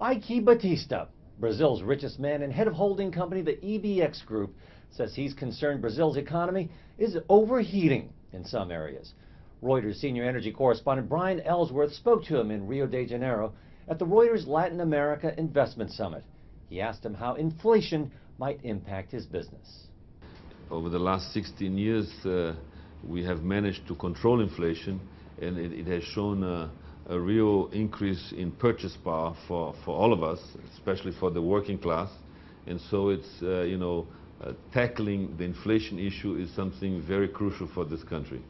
Eike Batista, Brazil's richest man and head of holding company the EBX Group, says he's concerned Brazil's economy is overheating in some areas. Reuters senior energy correspondent Brian Ellsworth spoke to him in Rio de Janeiro at the Reuters Latin America Investment Summit. He asked him how inflation might impact his business. Over the last 16 years, we have managed to control inflation, and it has shown a real increase in purchase power for all of us, especially for the working class. And so it's, tackling the inflation issue is something very crucial for this country.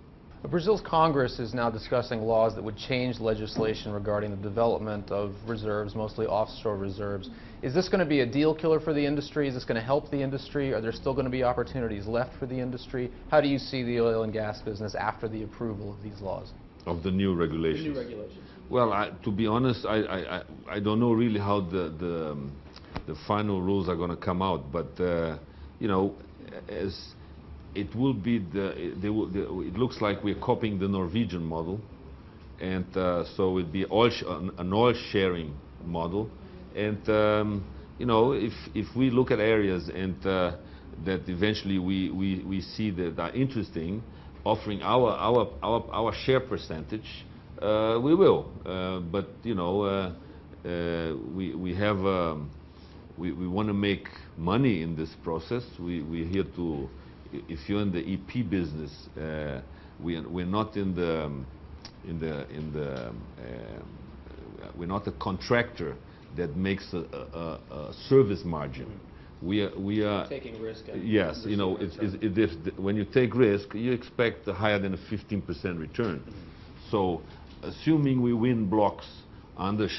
Brazil's Congress is now discussing laws that would change legislation regarding the development of reserves, mostly offshore reserves. Is this going to be a deal killer for the industry? Is this going to help the industry? Are there still going to be opportunities left for the industry? How do you see the oil and gas business after the approval of these laws? Of the new regulations? The new regulations. Well, to be honest, I don't know really how the final rules are going to come out, but as it will be it looks like we're copying the Norwegian model, and so it'd be an oil sharing model, and if we look at areas and that eventually we see that are interesting, offering our share percentage, we will. But we want to make money in this process. We're here to. If you're in the EP business, we're not we're not a contractor that makes a service margin. We are taking risk. Yes, when you take risk, you expect higher than a 15% return. So, assuming we win blocks on the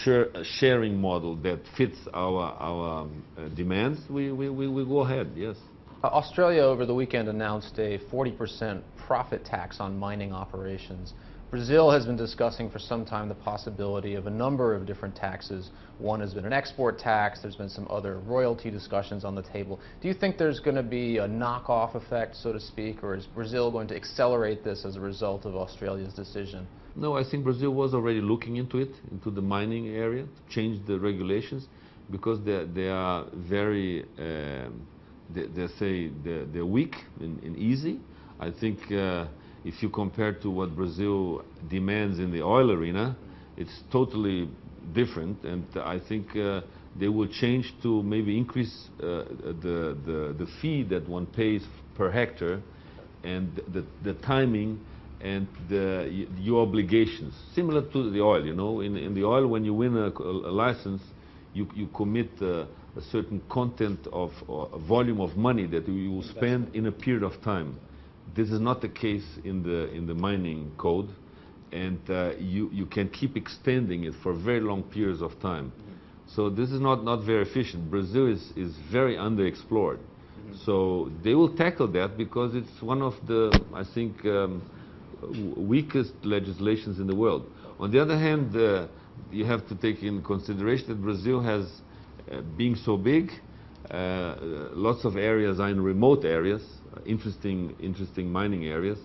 sharing model that fits our demands, we will go ahead. Yes. Australia over the weekend announced a 40% profit tax on mining operations. Brazil has been discussing for some time the possibility of a number of different taxes. One has been an export tax. There's been some other royalty discussions on the table. Do you think there's going to be a knockoff effect, so to speak, or is Brazil going to accelerate this as a result of Australia's decision? No, I think Brazil was already looking into it, into the mining area, to change the regulations, because they are very they're weak and easy. I think if you compare to what Brazil demands in the oil arena, it's totally different, and I think they will change to maybe increase the fee that one pays per hectare, and the timing and your obligations, similar to the oil. In the oil, when you win a license, you commit a certain content of a volume of money that you will spend in a period of time. This is not the case in the mining code, and you can keep extending it for very long periods of time. So this is not very efficient. Brazil is very underexplored. So they will tackle that because it's one of the, I think, weakest legislations in the world. On the other hand, you have to take in consideration that Brazil has, being so big, lots of areas are in remote areas, interesting mining areas.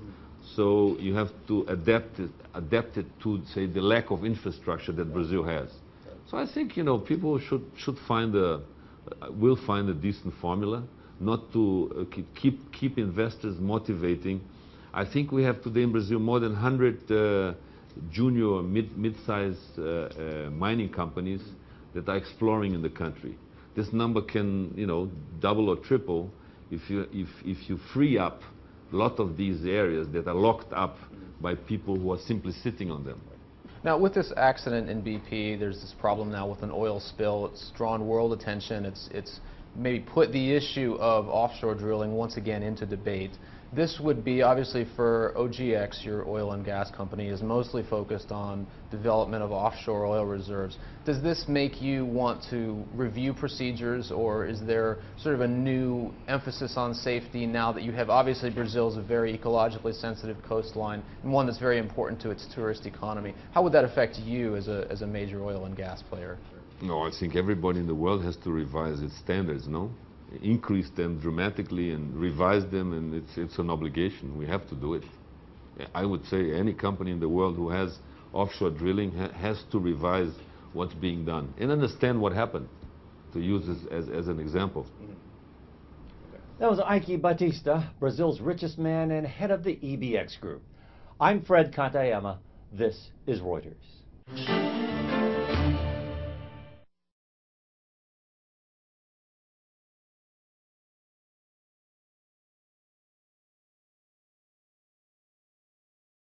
So you have to adapt it to, say, the lack of infrastructure that Brazil has. So I think people will find a decent formula, not to keep investors motivating. I think we have today in Brazil more than 100 junior mid-sized mining companies that are exploring in the country. This number can double or triple if you free up a lot of these areas that are locked up by people who are simply sitting on them. Now, with this accident in BP, there's this problem now with an oil spill. It's drawn world attention. It's maybe put the issue of offshore drilling once again into debate. This would be, obviously, for OGX, your oil and gas company, is mostly focused on development of offshore oil reserves. Does this make you want to review procedures, or is there sort of a new emphasis on safety now that you have, obviously, Brazil is a very ecologically sensitive coastline and one that's very important to its tourist economy? How would that affect you as a major oil and gas player? No, I think everybody in the world has to revise its standards, no? Increase them dramatically and revise them, and it's an obligation. We have to do it. I would say any company in the world who has offshore drilling has to revise what's being done and understand what happened, to use this as an example. That was Eike Batista, Brazil's richest man and head of the EBX Group. I'm Fred Kantayama. This is Reuters.